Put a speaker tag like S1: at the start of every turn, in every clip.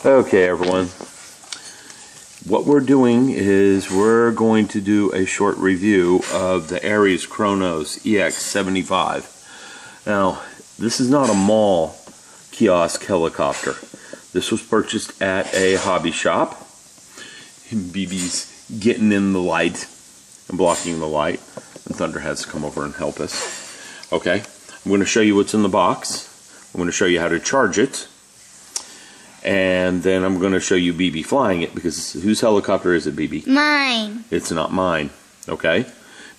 S1: Okay, everyone. What we're doing is we're going to do a short review of the Aries Chronos EX75. Now, this is not a mall kiosk helicopter. This was purchased at a hobby shop. Bibi's getting in the light and blocking the light, and Thunder has to come over and help us. Okay, I'm going to show you what's in the box. I'm going to show you how to charge it. And then I'm going to show you Bibi flying it, because whose helicopter is it, Bibi?
S2: Mine.
S1: It's not mine, okay?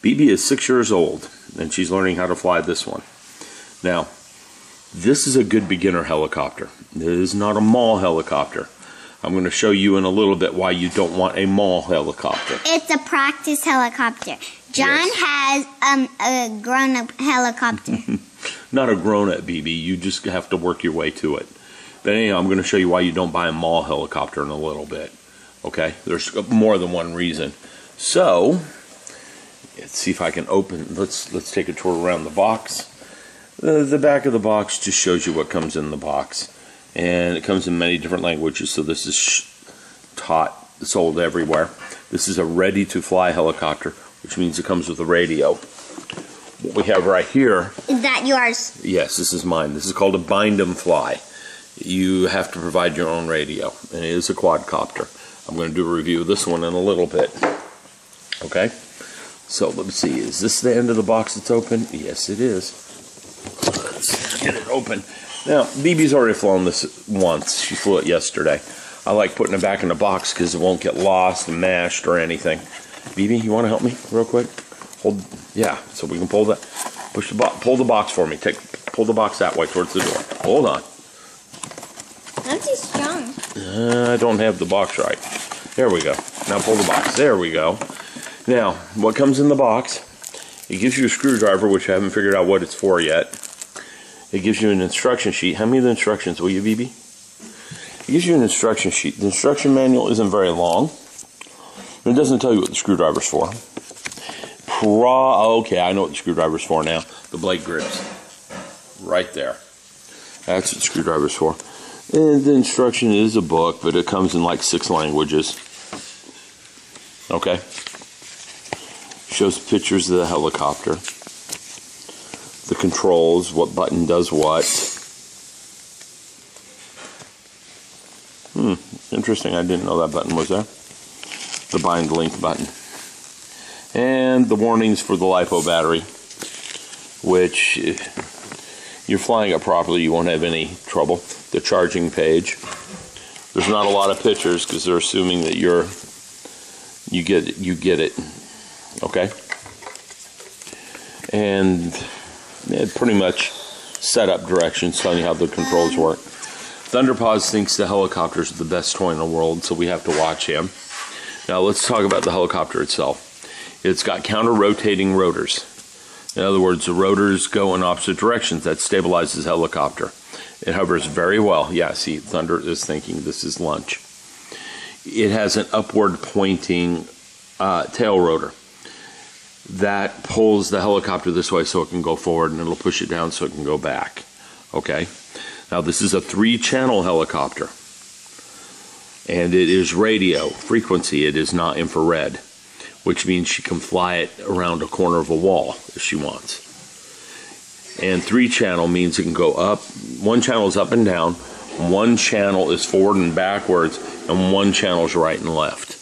S1: Bibi is 6 years old, and she's learning how to fly this one. Now, this is a good beginner helicopter. It is not a mall helicopter. I'm going to show you in a little bit why you don't want a mall helicopter.
S2: It's a practice helicopter. John has a grown-up helicopter.
S1: Not a grown-up, Bibi. You just have to work your way to it. But anyhow, I'm going to show you why you don't buy a mall helicopter in a little bit. Okay? There's more than one reason. So, let's see if I can open. Let's take a tour around the box. The back of the box just shows you what comes in the box. And it comes in many different languages, so this is sold everywhere. This is a ready-to-fly helicopter, which means it comes with a radio. What we have right here...
S2: Is that yours?
S1: Yes, this is mine. This is called a bind 'em fly. You have to provide your own radio, and it is a quadcopter. I'm going to do a review of this one in a little bit. Okay? So, let's see. Is this the end of the box that's open? Yes, it is. Let's get it open. Now, Bibi's already flown this once. She flew it yesterday. I like putting it back in the box because it won't get lost and mashed or anything. Bibi, you want to help me real quick? Hold, yeah, so we can pull that. Pull the box for me. Pull the box that way towards the door. Hold on.
S2: Not too strong.
S1: I don't have the box right. There we go. Now pull the box. There we go. Now, what comes in the box? It gives you a screwdriver, which I haven't figured out what it's for yet. It gives you an instruction sheet. How many of the instructions will you, Bibi? It gives you an instruction sheet. The instruction manual isn't very long. It doesn't tell you what the screwdriver's for. Okay, I know what the screwdriver's for now. The blade grips. Right there. That's what the screwdriver's for. And the instruction is a book, but it comes in like 6 languages. Okay. Shows pictures of the helicopter. The controls, what button does what. Interesting, I didn't know that button was there. The bind link button. And the warnings for the LiPo battery, which if you're flying it properly, you won't have any trouble. The charging page. There's not a lot of pictures because they're assuming that you get it. Okay? And it pretty much set up directions telling you how the controls work. Thunderpaws thinks the helicopter is the best toy in the world, so we have to watch him. Now let's talk about the helicopter itself. It's got counter-rotating rotors. In other words, the rotors go in opposite directions. That stabilizes the helicopter. It hovers very well. Yeah, see, Thunder is thinking this is lunch. It has an upward pointing tail rotor that pulls the helicopter this way so it can go forward, and it'll push it down so it can go back. Okay? Now, this is a 3-channel helicopter, and it is radio frequency. It is not infrared, which means she can fly it around a corner of a wall if she wants. And 3-channel means it can go up. 1 channel is up and down, 1 channel is forward and backwards, and 1 channel is right and left.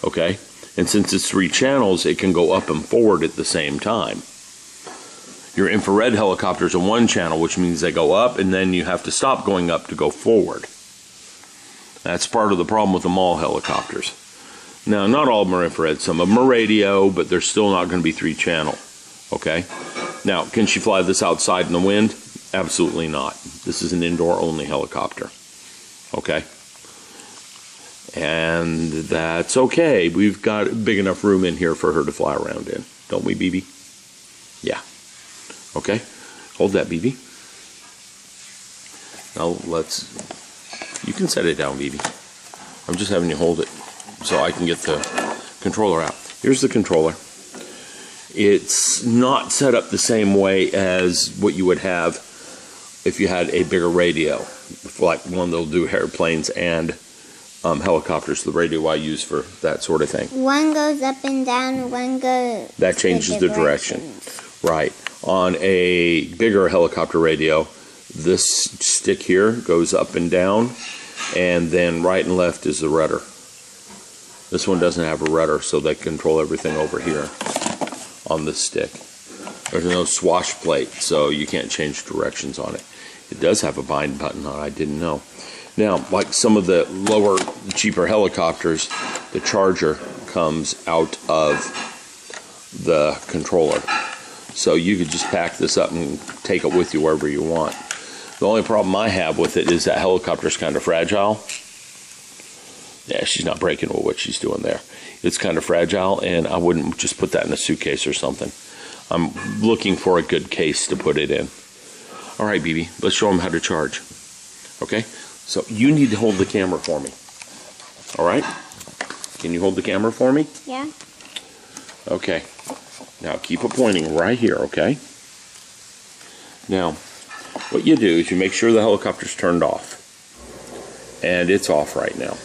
S1: Okay? And since it's 3 channels, it can go up and forward at the same time. Your infrared helicopters are 1 channel, which means they go up, and then you have to stop going up to go forward. That's part of the problem with the mall helicopters. Now, not all of them are infrared. Some of them are radio, but they're still not going to be 3-channel. Okay? Now, can she fly this outside in the wind? Absolutely not. This is an indoor-only helicopter. Okay? And that's okay. We've got big enough room in here for her to fly around in. Don't we, Bibi? Yeah. Okay? Hold that, Bibi. Now, you can set it down, Bibi. I'm just having you hold it so I can get the controller out. Here's the controller. It's not set up the same way as what you would have if you had a bigger radio, like one that'll do airplanes and helicopters. The radio I use for that sort of thing.
S2: One goes up and down, one goes...
S1: That changes the direction. Right. On a bigger helicopter radio, this stick here goes up and down, and then right and left is the rudder. This one doesn't have a rudder, so they control everything over here on this stick. There's no swash plate, so you can't change directions on it. It does have a bind button on it, I didn't know. Now, like some of the lower, cheaper helicopters, the charger comes out of the controller. So you could just pack this up and take it with you wherever you want. The only problem I have with it is that helicopter's kind of fragile. Yeah, she's not breaking with what she's doing there. It's kind of fragile, and I wouldn't just put that in a suitcase or something. I'm looking for a good case to put it in. All right, Bibi, let's show them how to charge. Okay? So you need to hold the camera for me. All right? Can you hold the camera for me?
S2: Yeah.
S1: Okay. Now keep it pointing right here, okay? Now, what you do is you make sure the helicopter's turned off. And it's off right now.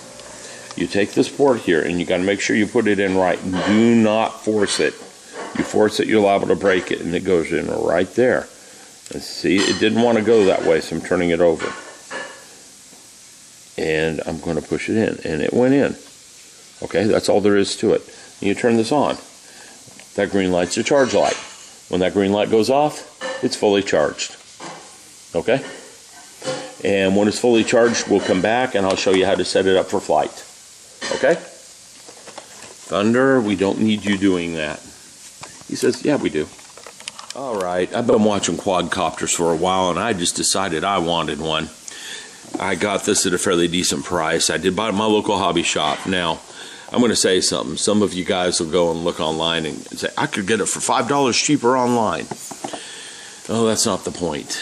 S1: You take this port here and you got to make sure you put it in right. Do not force it. You force it, you're liable to break it, and it goes in right there. And see, it didn't want to go that way, so I'm turning it over. And I'm going to push it in, and it went in. Okay, that's all there is to it. And you turn this on. That green light's a charge light. When that green light goes off, it's fully charged. Okay? And when it's fully charged, we'll come back and I'll show you how to set it up for flight. Okay? Thunder, we don't need you doing that. He says, yeah, we do. All right, I've been watching quadcopters for a while, and I just decided I wanted one. I got this at a fairly decent price. I did buy it at my local hobby shop. Now, I'm going to say something. Some of you guys will go and look online and say, I could get it for $5 cheaper online. Oh, that's not the point.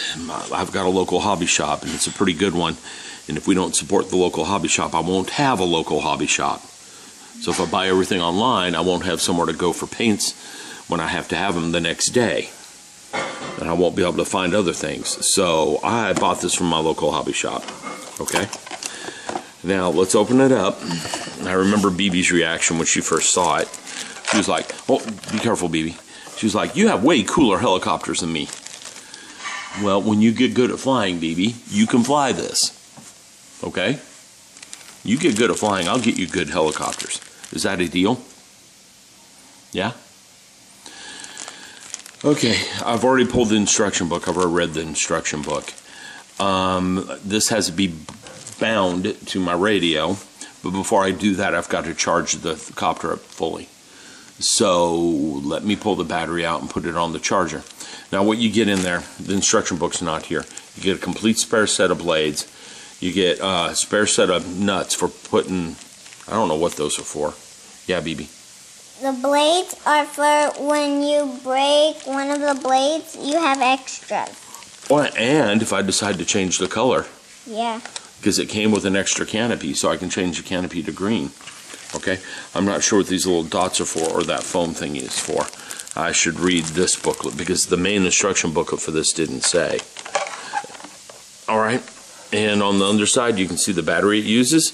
S1: I've got a local hobby shop, and it's a pretty good one. And if we don't support the local hobby shop, I won't have a local hobby shop. So if I buy everything online, I won't have somewhere to go for paints when I have to have them the next day. And I won't be able to find other things. So I bought this from my local hobby shop. Okay? Now, let's open it up. I remember Bibi's reaction when she first saw it. She was like, oh, be careful, Bibi. She was like, you have way cooler helicopters than me. Well, when you get good at flying, Bibi, you can fly this. Okay? You get good at flying, I'll get you good helicopters. Is that a deal? Yeah? Okay, I've already pulled the instruction book. I've already read the instruction book. This has to be bound to my radio, but before I do that, I've got to charge the copter up fully. So let me pull the battery out and put it on the charger. Now what you get in there, the instruction book's not here. You get a complete spare set of blades. You get a spare set of nuts for putting, I don't know what those are for. Yeah, Bibi.
S2: The blades are for when you break one of the blades, you have extras.
S1: Oh, and if I decide to change the color.
S2: Yeah.
S1: Because it came with an extra canopy, so I can change the canopy to green. Okay? I'm not sure what these little dots are for or that foam thing is for. I should read this booklet because the main instruction booklet for this didn't say. Alright, and on the underside you can see the battery it uses,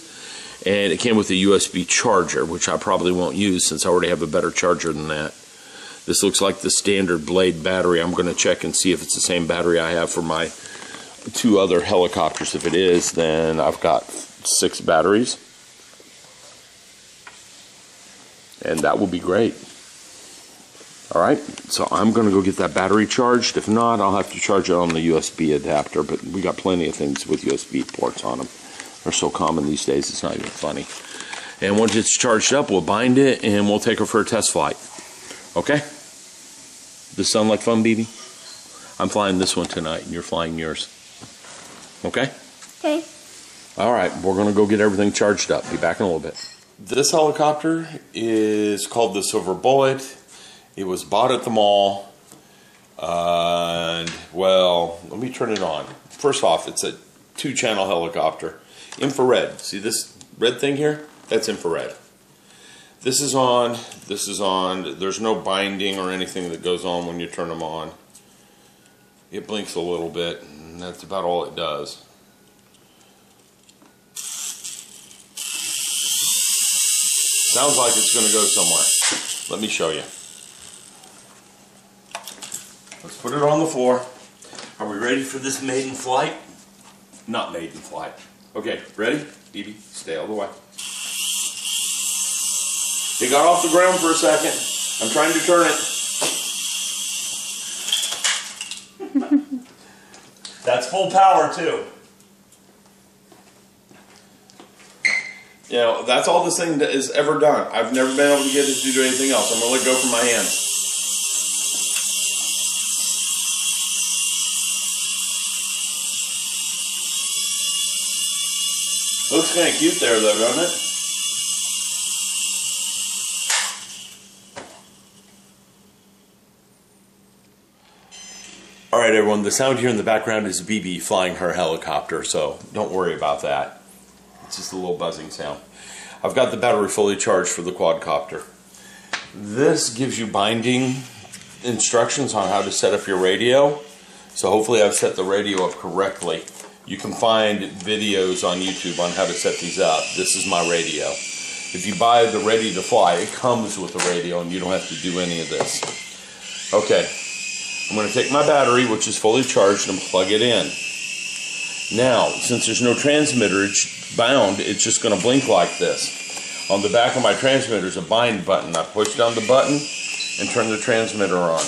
S1: and it came with a USB charger, which I probably won't use since I already have a better charger than that. This looks like the standard Blade battery. I'm going to check and see if it's the same battery I have for my two other helicopters. If it is, then I've got 6 batteries, and that will be great. Alright, so I'm going to go get that battery charged. If not, I'll have to charge it on the USB adapter, but we got plenty of things with USB ports on them. They're so common these days, it's not even funny. And once it's charged up, we'll bind it and we'll take her for a test flight. Okay? Does this sound like fun, Bibi? I'm flying this one tonight and you're flying yours. Okay?
S2: Okay.
S1: Alright, we're going to go get everything charged up. Be back in a little bit. This helicopter is called the Silver Bullet. It was bought at the mall, and well, let me turn it on. First off, it's a 2-channel helicopter. Infrared. See this red thing here? That's infrared. This is on, this is on. There's no binding or anything that goes on when you turn them on. It blinks a little bit, and that's about all it does. Sounds like it's going to go somewhere. Let me show you. Let's put it on the floor. Are we ready for this maiden flight? Not maiden flight. Okay, ready? Bibi, stay all the way. It got off the ground for a second. I'm trying to turn it. That's full power too. You know, that's all this thing is ever done. I've never been able to get it to do anything else. I'm going to let go from my hand. Looks kind of cute there though, doesn't it? Alright everyone, the sound here in the background is Bibi flying her helicopter, so don't worry about that. It's just a little buzzing sound. I've got the battery fully charged for the quadcopter. This gives you binding instructions on how to set up your radio. So hopefully I've set the radio up correctly. You can find videos on YouTube on how to set these up. This is my radio. If you buy the Ready to Fly, it comes with the radio and you don't have to do any of this. Okay, I'm going to take my battery, which is fully charged, and plug it in. Now, since there's no transmitter bound, it's just going to blink like this. On the back of my transmitter is a bind button. I push down the button and turn the transmitter on.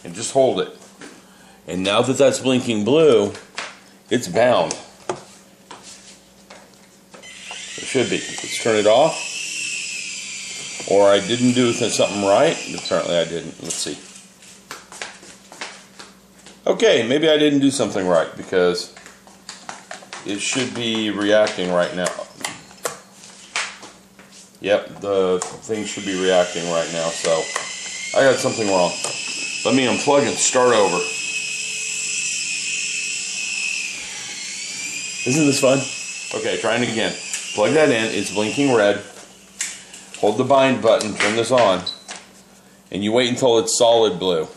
S1: And just hold it. And now that that's blinking blue, it's bound. It should be. Let's turn it off. Or I didn't do something right. Apparently I didn't. Let's see. Okay, maybe I didn't do something right because it should be reacting right now. Yep, the thing should be reacting right now, so I got something wrong. Let me unplug and start over. Isn't this fun? Okay, trying it again. Plug that in, it's blinking red. Hold the bind button, turn this on, and you wait until it's solid blue.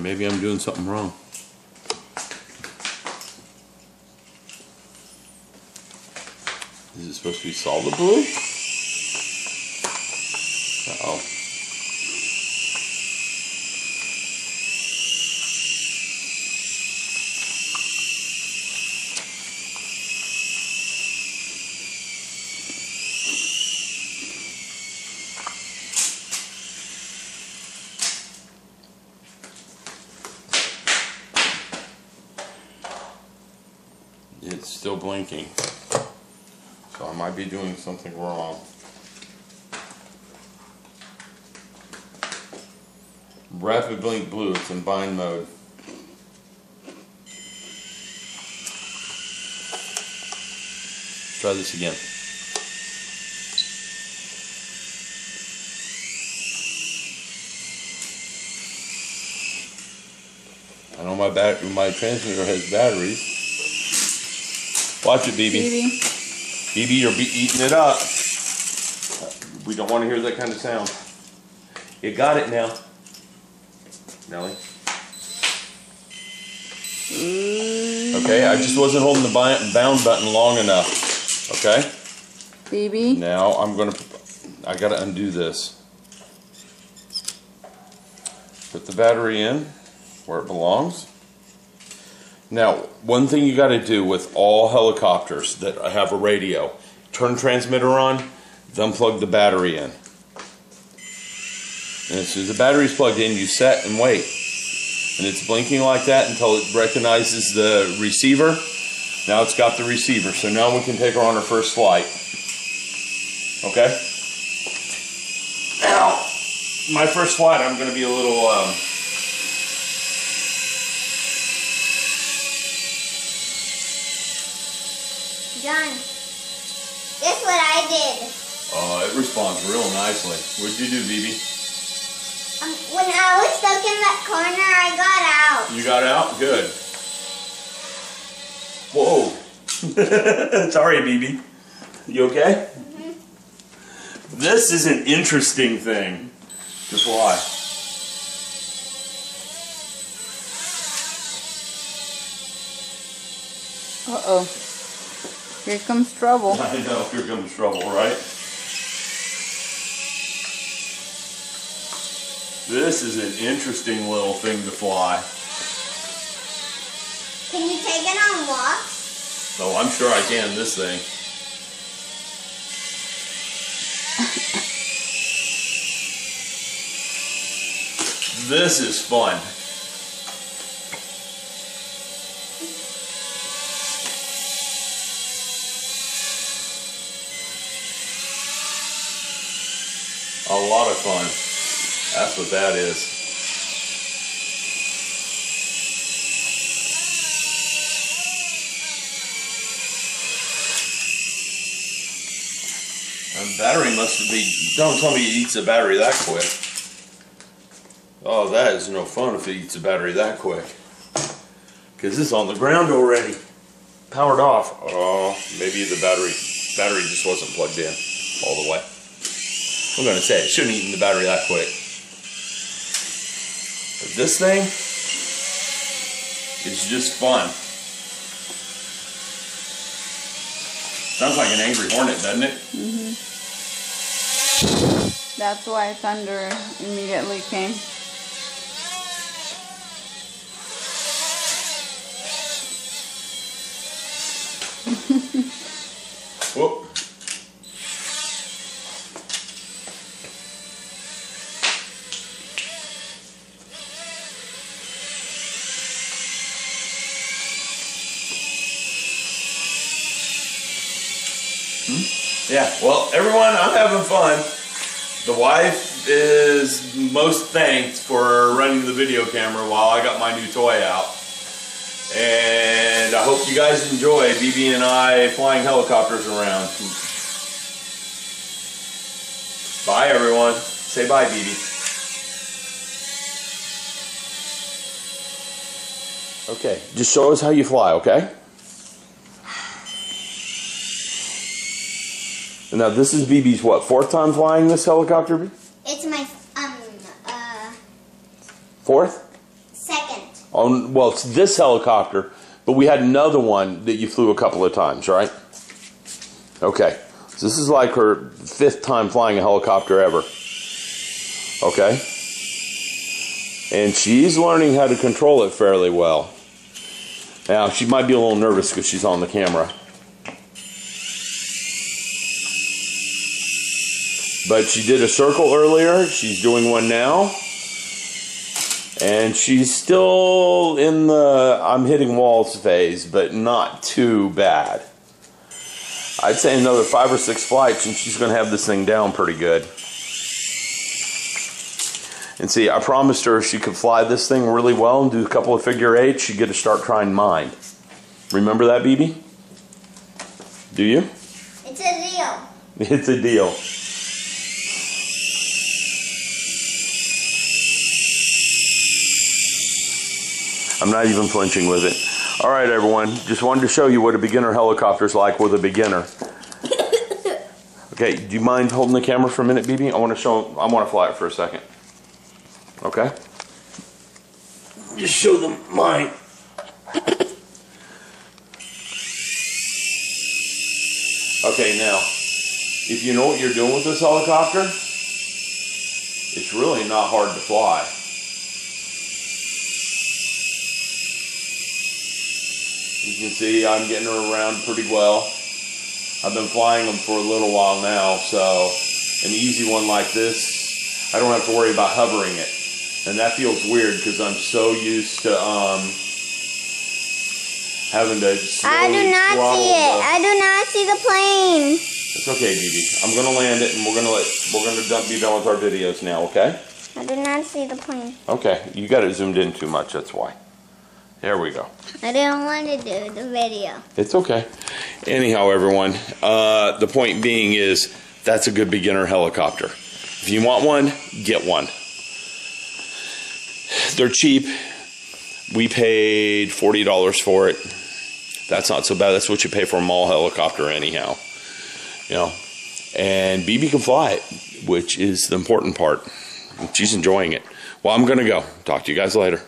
S1: Maybe I'm doing something wrong. Is it supposed to be solid blue? Uh-oh. It's still blinking, so I might be doing something wrong. Rapid blink blue, it's in bind mode. Try this again. I know my transmitter has batteries. Watch it, Bibi. Bibi, you're eating it up. We don't want to hear that kind of sound. You got it now. Nellie. Okay, I just wasn't holding the bound button long enough. Okay?
S3: Bibi.
S1: Now I gotta undo this. Put the battery in where it belongs. Now, one thing you got to do with all helicopters that have a radio, turn transmitter on, then plug the battery in. And as soon as the battery's plugged in, you set and wait. And it's blinking like that until it recognizes the receiver. Now it's got the receiver, so now we can take her on her first flight. Okay? Now, my first flight, I'm going to be a little...
S2: John, guess what I did?
S1: it responds real nicely. What'd you do, Bibi?
S2: When I was stuck in that corner, I got out.
S1: You got out? Good. Whoa. Sorry, Bibi. You okay? Mm-hmm. This is an interesting thing to fly.
S3: Uh-oh. Here comes trouble.
S1: I know, here comes trouble, right? This is an interesting little thing to fly.
S2: Can you take it on walks?
S1: Oh, I'm sure I can, this thing. This is fun. A lot of fun. That's what that is. The battery must be. Don't tell me it eats a battery that quick. Oh, that is no fun if it eats a battery that quick. Because it's on the ground already. Powered off. Oh, maybe the battery just wasn't plugged in all the way. I'm going to say it shouldn't eat the battery that quick. But this thing is just fun. Sounds like an angry hornet, doesn't it?
S3: Mm-hmm. That's why thunder immediately came.
S1: Whoop. Yeah, well, everyone, I'm having fun. The wife is most thanked for running the video camera while I got my new toy out. And I hope you guys enjoy Bibi and I flying helicopters around. Bye, everyone. Say bye, Bibi. Okay, just show us how you fly, okay? Now this is Bibi's what, 4th time flying this helicopter?
S2: It's my
S1: fourth?
S2: 2nd.
S1: Oh, well, it's this helicopter, but we had another one that you flew a couple of times, right? Okay, so this is like her 5th time flying a helicopter ever. Okay, and she's learning how to control it fairly well. Now she might be a little nervous because she's on the camera. But she did a circle earlier, she's doing one now, and she's still in the I'm hitting walls phase, but not too bad. I'd say another 5 or 6 flights and she's going to have this thing down pretty good. And see, I promised her if she could fly this thing really well and do a couple of figure eights, she'd get to start trying mine. Remember that, Bibi? Do you?
S2: It's a deal.
S1: It's a deal. I'm not even flinching with it. All right, everyone. Just wanted to show you what a beginner helicopter's like with a beginner. Okay, do you mind holding the camera for a minute, Bibi? I want to fly it for a second. Okay? Just show them mine. Okay, now, if you know what you're doing with this helicopter, it's really not hard to fly. You can see I'm getting her around pretty well. I've been flying them for a little while now, so an easy one like this, I don't have to worry about hovering it. And that feels weird because I'm so used to having to slowly
S2: I do not see it. I do not see the plane.
S1: It's okay, Bibi. I'm gonna land it, and we're gonna be done with our videos now. Okay?
S2: I do not see the plane.
S1: Okay, you got it zoomed in too much. That's why. There we go.
S2: I didn't want to do the video.
S1: It's okay. Anyhow, everyone, the point being is that's a good beginner helicopter. If you want one, get one. They're cheap. We paid $40 for it. That's not so bad. That's what you pay for a mall helicopter anyhow. You know. And Bibi can fly it, which is the important part. She's enjoying it. Well, I'm going to go. Talk to you guys later.